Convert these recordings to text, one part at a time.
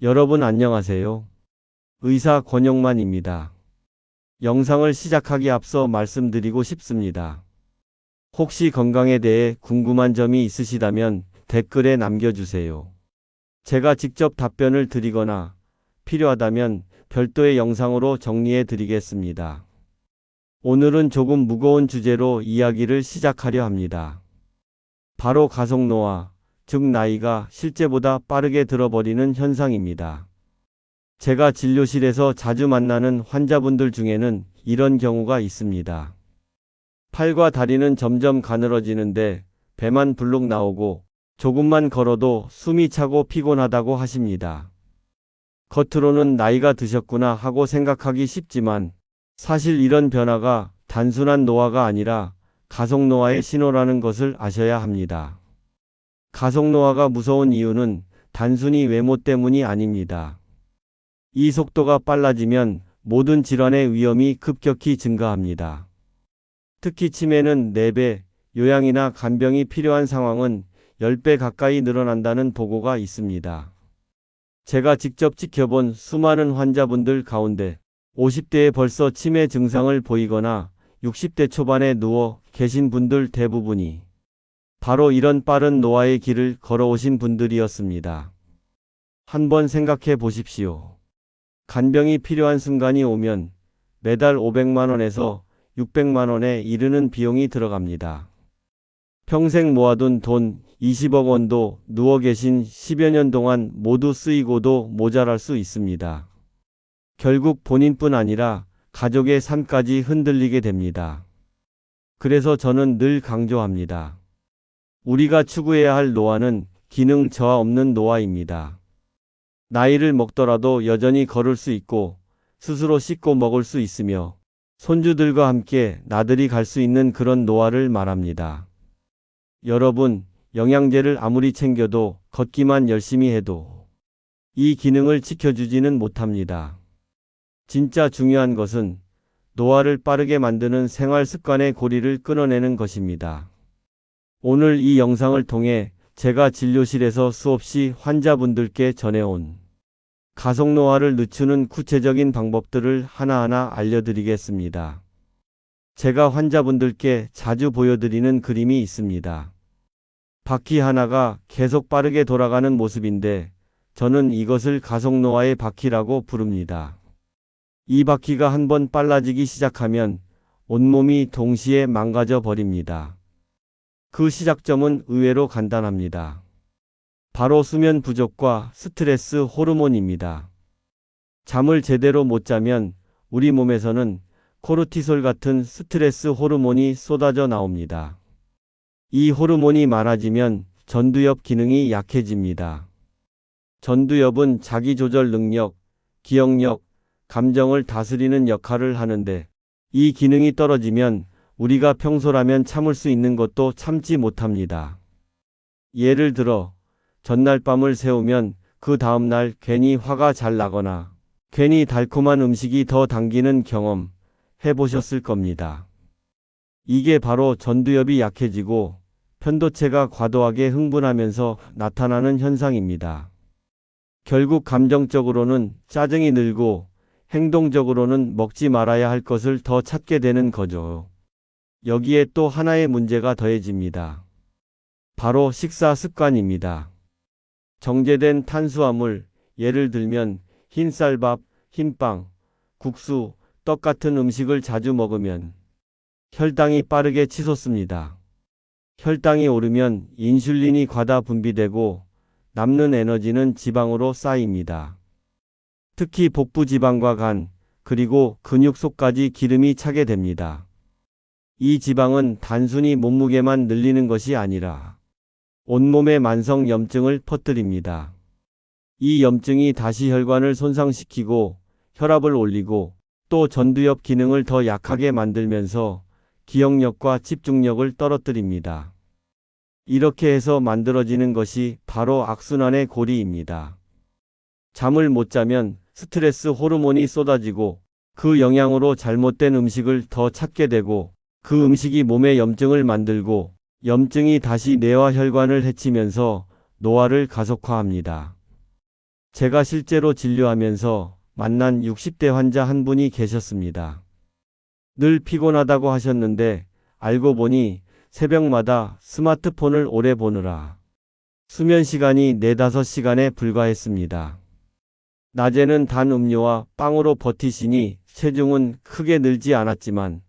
여러분 안녕하세요. 의사 권영만입니다. 영상을 시작하기 앞서 말씀드리고 싶습니다. 혹시 건강에 대해 궁금한 점이 있으시다면 댓글에 남겨주세요. 제가 직접 답변을 드리거나 필요하다면 별도의 영상으로 정리해 드리겠습니다. 오늘은 조금 무거운 주제로 이야기를 시작하려 합니다. 바로 가속노화, 즉 나이가 실제보다 빠르게 들어버리는 현상입니다. 제가 진료실에서 자주 만나는 환자분들 중에는 이런 경우가 있습니다. 팔과 다리는 점점 가늘어지는데 배만 불룩 나오고 조금만 걸어도 숨이 차고 피곤하다고 하십니다. 겉으로는 나이가 드셨구나 하고 생각하기 쉽지만 사실 이런 변화가 단순한 노화가 아니라 가속노화의 신호라는 것을 아셔야 합니다. 가속노화가 무서운 이유는 단순히 외모 때문이 아닙니다. 이 속도가 빨라지면 모든 질환의 위험이 급격히 증가합니다. 특히 치매는 4배, 요양이나 간병이 필요한 상황은 10배 가까이 늘어난다는 보고가 있습니다. 제가 직접 지켜본 수많은 환자분들 가운데 50대에 벌써 치매 증상을 보이거나 60대 초반에 누워 계신 분들 대부분이 바로 이런 빠른 노화의 길을 걸어오신 분들이었습니다. 한번 생각해 보십시오. 간병이 필요한 순간이 오면 매달 500만 원에서 600만 원에 이르는 비용이 들어갑니다. 평생 모아둔 돈 20억 원도 누워 계신 10여 년 동안 모두 쓰이고도 모자랄 수 있습니다. 결국 본인뿐 아니라 가족의 삶까지 흔들리게 됩니다. 그래서 저는 늘 강조합니다. 우리가 추구해야 할 노화는 기능 저하 없는 노화입니다. 나이를 먹더라도 여전히 걸을 수 있고 스스로 씻고 먹을 수 있으며 손주들과 함께 나들이 갈 수 있는 그런 노화를 말합니다. 여러분, 영양제를 아무리 챙겨도 걷기만 열심히 해도 이 기능을 지켜주지는 못합니다. 진짜 중요한 것은 노화를 빠르게 만드는 생활 습관의 고리를 끊어내는 것입니다. 오늘 이 영상을 통해 제가 진료실에서 수없이 환자분들께 전해온 가속노화를 늦추는 구체적인 방법들을 하나하나 알려드리겠습니다. 제가 환자분들께 자주 보여드리는 그림이 있습니다. 바퀴 하나가 계속 빠르게 돌아가는 모습인데 저는 이것을 가속노화의 바퀴라고 부릅니다. 이 바퀴가 한번 빨라지기 시작하면 온몸이 동시에 망가져 버립니다. 그 시작점은 의외로 간단합니다. 바로 수면 부족과 스트레스 호르몬입니다. 잠을 제대로 못 자면 우리 몸에서는 코르티솔 같은 스트레스 호르몬이 쏟아져 나옵니다. 이 호르몬이 많아지면 전두엽 기능이 약해집니다. 전두엽은 자기조절 능력, 기억력, 감정을 다스리는 역할을 하는데 이 기능이 떨어지면 우리가 평소라면 참을 수 있는 것도 참지 못합니다. 예를 들어 전날 밤을 새우면 그 다음날 괜히 화가 잘 나거나 괜히 달콤한 음식이 더 당기는 경험 해보셨을 겁니다. 이게 바로 전두엽이 약해지고 편도체가 과도하게 흥분하면서 나타나는 현상입니다. 결국 감정적으로는 짜증이 늘고 행동적으로는 먹지 말아야 할 것을 더 찾게 되는 거죠. 여기에 또 하나의 문제가 더해집니다. 바로 식사 습관입니다. 정제된 탄수화물, 예를 들면 흰쌀밥, 흰빵, 국수, 떡 같은 음식을 자주 먹으면 혈당이 빠르게 치솟습니다. 혈당이 오르면 인슐린이 과다 분비되고 남는 에너지는 지방으로 쌓입니다. 특히 복부 지방과 간, 그리고 근육 속까지 기름이 차게 됩니다. 이 지방은 단순히 몸무게만 늘리는 것이 아니라 온몸에 만성 염증을 퍼뜨립니다. 이 염증이 다시 혈관을 손상시키고 혈압을 올리고 또 전두엽 기능을 더 약하게 만들면서 기억력과 집중력을 떨어뜨립니다. 이렇게 해서 만들어지는 것이 바로 악순환의 고리입니다. 잠을 못 자면 스트레스 호르몬이 쏟아지고 그 영향으로 잘못된 음식을 더 찾게 되고 그 음식이 몸에 염증을 만들고 염증이 다시 뇌와 혈관을 해치면서 노화를 가속화합니다. 제가 실제로 진료하면서 만난 60대 환자 한 분이 계셨습니다. 늘 피곤하다고 하셨는데 알고 보니 새벽마다 스마트폰을 오래 보느라 수면 시간이 4, 5시간에 불과했습니다. 낮에는 단 음료와 빵으로 버티시니 체중은 크게 늘지 않았지만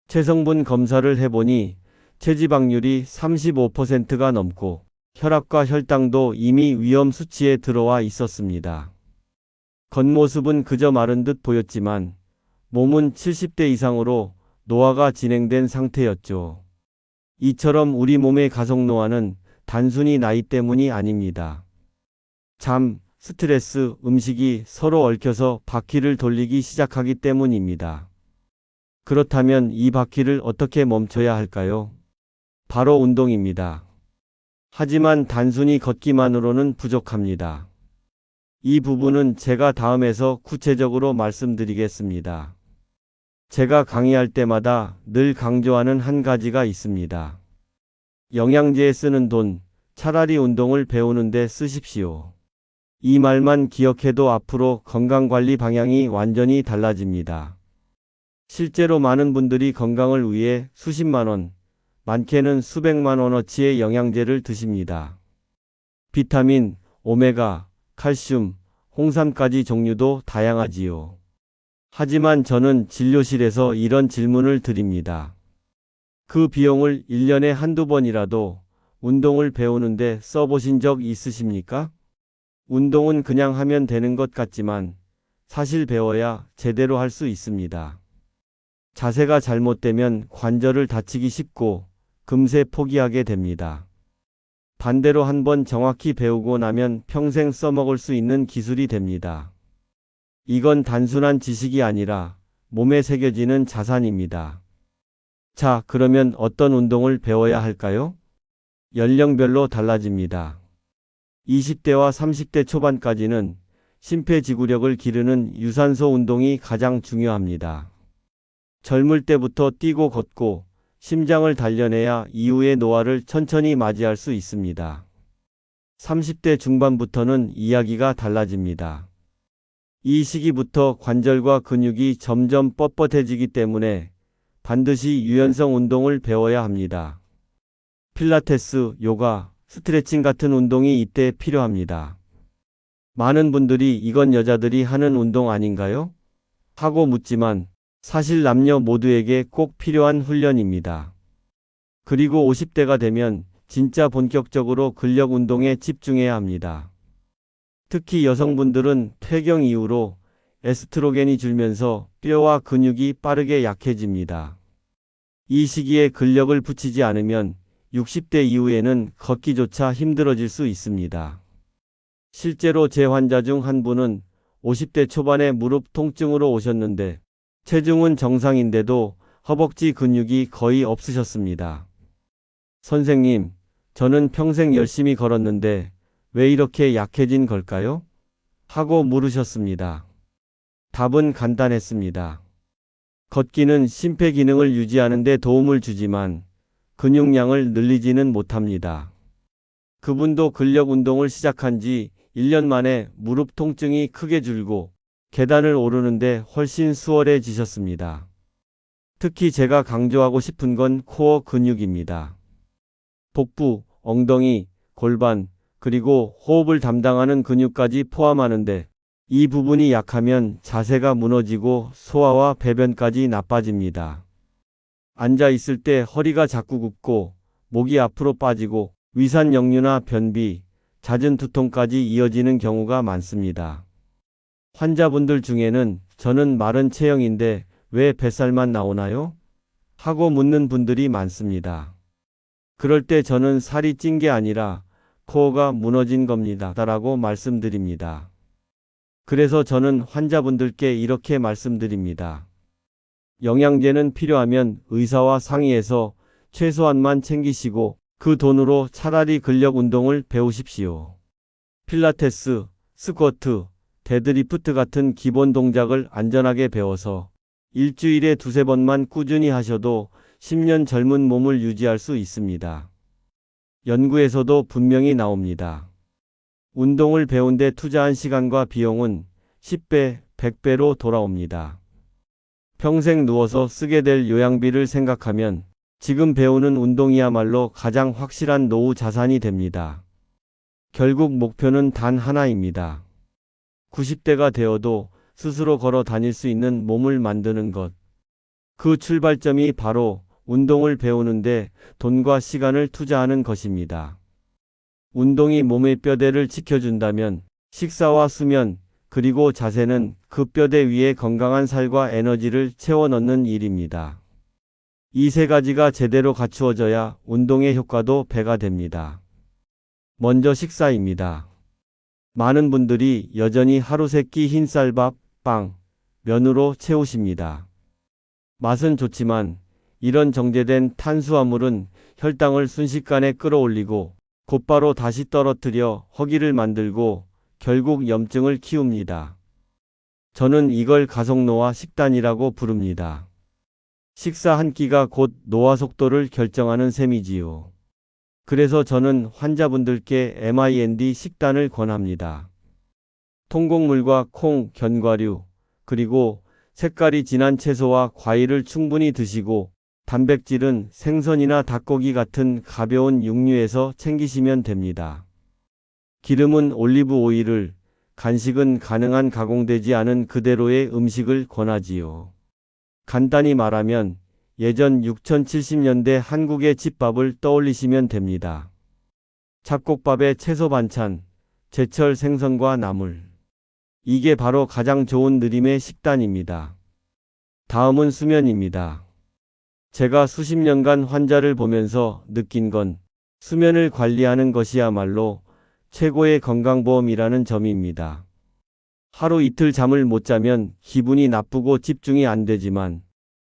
체성분 검사를 해보니 체지방률이 35%가 넘고 혈압과 혈당도 이미 위험 수치에 들어와 있었습니다. 겉모습은 그저 마른 듯 보였지만 몸은 70대 이상으로 노화가 진행된 상태였죠. 이처럼 우리 몸의 가속노화는 단순히 나이 때문이 아닙니다. 잠, 스트레스, 음식이 서로 얽혀서 바퀴를 돌리기 시작하기 때문입니다. 그렇다면 이 바퀴를 어떻게 멈춰야 할까요? 바로 운동입니다. 하지만 단순히 걷기만으로는 부족합니다. 이 부분은 제가 다음에서 구체적으로 말씀드리겠습니다. 제가 강의할 때마다 늘 강조하는 한 가지가 있습니다. 영양제에 쓰는 돈, 차라리 운동을 배우는 데 쓰십시오. 이 말만 기억해도 앞으로 건강관리 방향이 완전히 달라집니다. 실제로 많은 분들이 건강을 위해 수십만 원, 많게는 수백만 원어치의 영양제를 드십니다. 비타민, 오메가, 칼슘, 홍삼까지 종류도 다양하지요. 하지만 저는 진료실에서 이런 질문을 드립니다. 그 비용을 1년에 한두 번이라도 운동을 배우는데 써보신 적 있으십니까? 운동은 그냥 하면 되는 것 같지만 사실 배워야 제대로 할 수 있습니다. 자세가 잘못되면 관절을 다치기 쉽고 금세 포기하게 됩니다. 반대로 한번 정확히 배우고 나면 평생 써먹을 수 있는 기술이 됩니다. 이건 단순한 지식이 아니라 몸에 새겨지는 자산입니다. 자, 그러면 어떤 운동을 배워야 할까요? 연령별로 달라집니다. 20대와 30대 초반까지는 심폐지구력을 기르는 유산소 운동이 가장 중요합니다. 젊을 때부터 뛰고 걷고 심장을 단련해야 이후의 노화를 천천히 맞이할 수 있습니다. 30대 중반부터는 이야기가 달라집니다. 이 시기부터 관절과 근육이 점점 뻣뻣해지기 때문에 반드시 유연성 운동을 배워야 합니다. 필라테스, 요가, 스트레칭 같은 운동이 이때 필요합니다. 많은 분들이 이건 여자들이 하는 운동 아닌가요? 하고 묻지만 사실 남녀 모두에게 꼭 필요한 훈련입니다. 그리고 50대가 되면 진짜 본격적으로 근력 운동에 집중해야 합니다. 특히 여성분들은 퇴경 이후로 에스트로겐이 줄면서 뼈와 근육이 빠르게 약해집니다. 이 시기에 근력을 붙이지 않으면 60대 이후에는 걷기조차 힘들어질 수 있습니다. 실제로 제 환자 중 한 분은 50대 초반에 무릎 통증으로 오셨는데 체중은 정상인데도 허벅지 근육이 거의 없으셨습니다. 선생님, 저는 평생 열심히 걸었는데 왜 이렇게 약해진 걸까요? 하고 물으셨습니다. 답은 간단했습니다. 걷기는 심폐 기능을 유지하는 데 도움을 주지만 근육량을 늘리지는 못합니다. 그분도 근력 운동을 시작한 지 1년 만에 무릎 통증이 크게 줄고 계단을 오르는데 훨씬 수월해지셨습니다. 특히 제가 강조하고 싶은 건 코어 근육입니다. 복부, 엉덩이, 골반, 그리고 호흡을 담당하는 근육까지 포함하는데 이 부분이 약하면 자세가 무너지고 소화와 배변까지 나빠집니다. 앉아 있을 때 허리가 자꾸 굽고 목이 앞으로 빠지고 위산 역류나 변비, 잦은 두통까지 이어지는 경우가 많습니다. 환자분들 중에는 저는 마른 체형인데 왜 뱃살만 나오나요? 하고 묻는 분들이 많습니다. 그럴 때 저는 살이 찐 게 아니라 코어가 무너진 겁니다. 라고 말씀드립니다. 그래서 저는 환자분들께 이렇게 말씀드립니다. 영양제는 필요하면 의사와 상의해서 최소한만 챙기시고 그 돈으로 차라리 근력 운동을 배우십시오. 필라테스, 스쿼트, 데드리프트 같은 기본 동작을 안전하게 배워서 일주일에 2~3번만 꾸준히 하셔도 10년 젊은 몸을 유지할 수 있습니다. 연구에서도 분명히 나옵니다. 운동을 배운 데 투자한 시간과 비용은 10배, 100배로 돌아옵니다. 평생 누워서 쓰게 될 요양비를 생각하면 지금 배우는 운동이야말로 가장 확실한 노후 자산이 됩니다. 결국 목표는 단 하나입니다. 90대가 되어도 스스로 걸어 다닐 수 있는 몸을 만드는 것. 그 출발점이 바로 운동을 배우는데 돈과 시간을 투자하는 것입니다. 운동이 몸의 뼈대를 지켜준다면 식사와 수면, 그리고 자세는 그 뼈대 위에 건강한 살과 에너지를 채워 넣는 일입니다. 이 세 가지가 제대로 갖추어져야 운동의 효과도 배가 됩니다. 먼저 식사입니다. 많은 분들이 여전히 하루 세 끼 흰쌀밥, 빵, 면으로 채우십니다. 맛은 좋지만 이런 정제된 탄수화물은 혈당을 순식간에 끌어올리고 곧바로 다시 떨어뜨려 허기를 만들고 결국 염증을 키웁니다. 저는 이걸 가속노화 식단이라고 부릅니다. 식사 한 끼가 곧 노화 속도를 결정하는 셈이지요. 그래서 저는 환자분들께 MIND 식단을 권합니다. 통곡물과 콩, 견과류, 그리고 색깔이 진한 채소와 과일을 충분히 드시고 단백질은 생선이나 닭고기 같은 가벼운 육류에서 챙기시면 됩니다. 기름은 올리브 오일을, 간식은 가능한 가공되지 않은 그대로의 음식을 권하지요. 간단히 말하면 예전 6070년대 한국의 집밥을 떠올리시면 됩니다. 잡곡밥에 채소 반찬, 제철 생선과 나물. 이게 바로 가장 좋은 느림의 식단입니다. 다음은 수면입니다. 제가 수십 년간 환자를 보면서 느낀 건 수면을 관리하는 것이야말로 최고의 건강보험이라는 점입니다. 하루 이틀 잠을 못 자면 기분이 나쁘고 집중이 안 되지만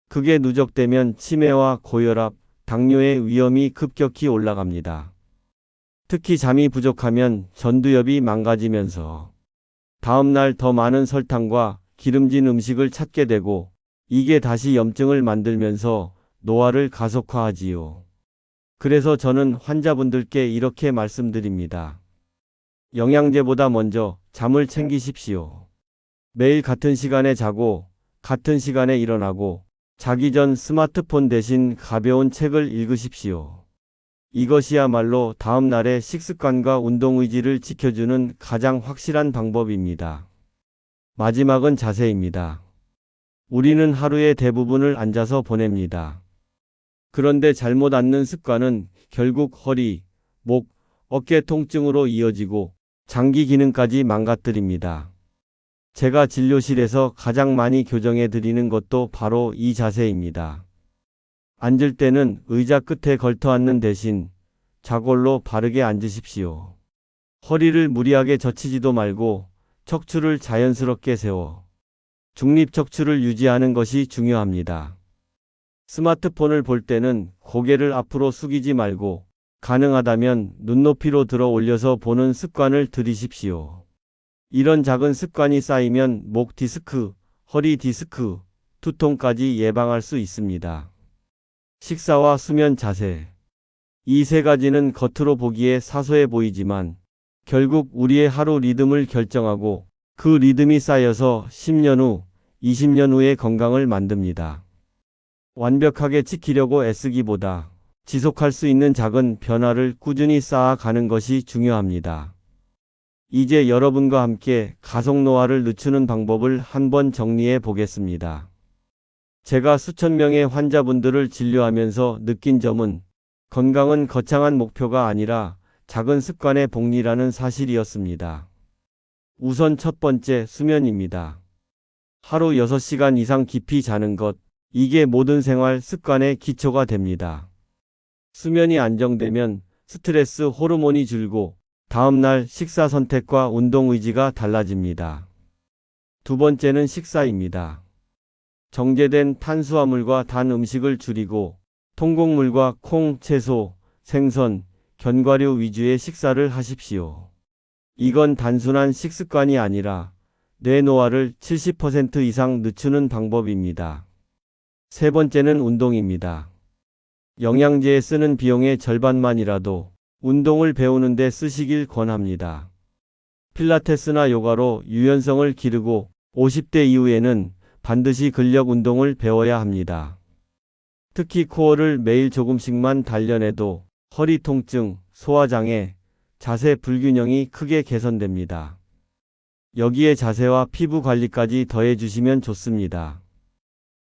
그게 누적되면 치매와 고혈압, 당뇨의 위험이 급격히 올라갑니다. 특히 잠이 부족하면 전두엽이 망가지면서 다음날 더 많은 설탕과 기름진 음식을 찾게 되고 이게 다시 염증을 만들면서 노화를 가속화하지요. 그래서 저는 환자분들께 이렇게 말씀드립니다. 영양제보다 먼저 잠을 챙기십시오. 매일 같은 시간에 자고 같은 시간에 일어나고 자기 전 스마트폰 대신 가벼운 책을 읽으십시오. 이것이야말로 다음 날의 식습관과 운동 의지를 지켜주는 가장 확실한 방법입니다. 마지막은 자세입니다. 우리는 하루의 대부분을 앉아서 보냅니다. 그런데 잘못 앉는 습관은 결국 허리, 목, 어깨 통증으로 이어지고 장기 기능까지 망가뜨립니다. 제가 진료실에서 가장 많이 교정해 드리는 것도 바로 이 자세입니다. 앉을 때는 의자 끝에 걸터 앉는 대신 좌골로 바르게 앉으십시오. 허리를 무리하게 젖히지도 말고 척추를 자연스럽게 세워 중립 척추를 유지하는 것이 중요합니다. 스마트폰을 볼 때는 고개를 앞으로 숙이지 말고 가능하다면 눈높이로 들어 올려서 보는 습관을 들이십시오. 이런 작은 습관이 쌓이면 목 디스크, 허리 디스크, 두통까지 예방할 수 있습니다. 식사와 수면 자세. 이 세 가지는 겉으로 보기에 사소해 보이지만 결국 우리의 하루 리듬을 결정하고 그 리듬이 쌓여서 10년 후, 20년 후의 건강을 만듭니다. 완벽하게 지키려고 애쓰기보다 지속할 수 있는 작은 변화를 꾸준히 쌓아가는 것이 중요합니다. 이제 여러분과 함께 가속노화를 늦추는 방법을 한번 정리해 보겠습니다. 제가 수천 명의 환자분들을 진료하면서 느낀 점은 건강은 거창한 목표가 아니라 작은 습관의 복리라는 사실이었습니다. 우선 첫 번째, 수면입니다. 하루 6시간 이상 깊이 자는 것, 이게 모든 생활 습관의 기초가 됩니다. 수면이 안정되면 스트레스 호르몬이 줄고 다음날 식사 선택과 운동 의지가 달라집니다. 두 번째는 식사입니다. 정제된 탄수화물과 단 음식을 줄이고 통곡물과 콩, 채소, 생선, 견과류 위주의 식사를 하십시오. 이건 단순한 식습관이 아니라 뇌 노화를 70% 이상 늦추는 방법입니다. 세 번째는 운동입니다. 영양제에 쓰는 비용의 절반만이라도 운동을 배우는 데 쓰시길 권합니다. 필라테스나 요가로 유연성을 기르고 50대 이후에는 반드시 근력 운동을 배워야 합니다. 특히 코어를 매일 조금씩만 단련해도 허리 통증, 소화장애, 자세 불균형이 크게 개선됩니다. 여기에 자세와 피부 관리까지 더해주시면 좋습니다.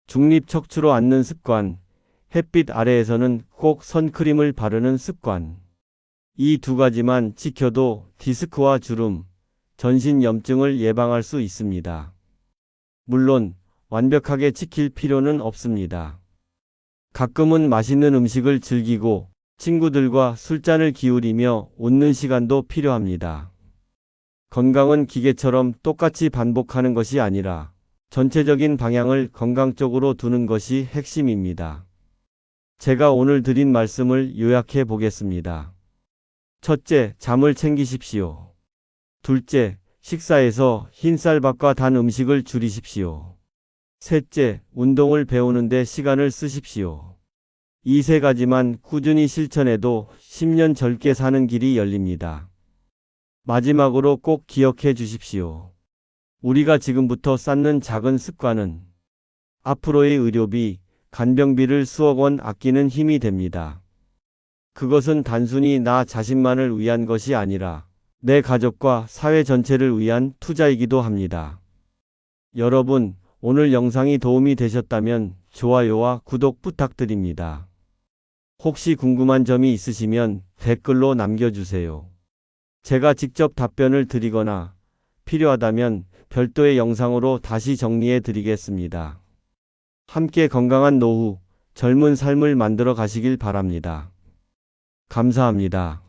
중립 척추로 앉는 습관, 햇빛 아래에서는 꼭 선크림을 바르는 습관. 이 두 가지만 지켜도 디스크와 주름, 전신 염증을 예방할 수 있습니다. 물론 완벽하게 지킬 필요는 없습니다. 가끔은 맛있는 음식을 즐기고 친구들과 술잔을 기울이며 웃는 시간도 필요합니다. 건강은 기계처럼 똑같이 반복하는 것이 아니라 전체적인 방향을 건강 쪽으로 두는 것이 핵심입니다. 제가 오늘 드린 말씀을 요약해 보겠습니다. 첫째, 잠을 챙기십시오. 둘째, 식사에서 흰쌀밥과 단 음식을 줄이십시오. 셋째, 운동을 배우는데 시간을 쓰십시오. 이 세 가지만 꾸준히 실천해도 10년 젊게 사는 길이 열립니다. 마지막으로 꼭 기억해 주십시오. 우리가 지금부터 쌓는 작은 습관은 앞으로의 의료비, 간병비를 수억 원 아끼는 힘이 됩니다. 그것은 단순히 나 자신만을 위한 것이 아니라 내 가족과 사회 전체를 위한 투자이기도 합니다. 여러분, 오늘 영상이 도움이 되셨다면 좋아요와 구독 부탁드립니다. 혹시 궁금한 점이 있으시면 댓글로 남겨주세요. 제가 직접 답변을 드리거나 필요하다면 별도의 영상으로 다시 정리해 드리겠습니다. 함께 건강한 노후, 젊은 삶을 만들어 가시길 바랍니다. 감사합니다.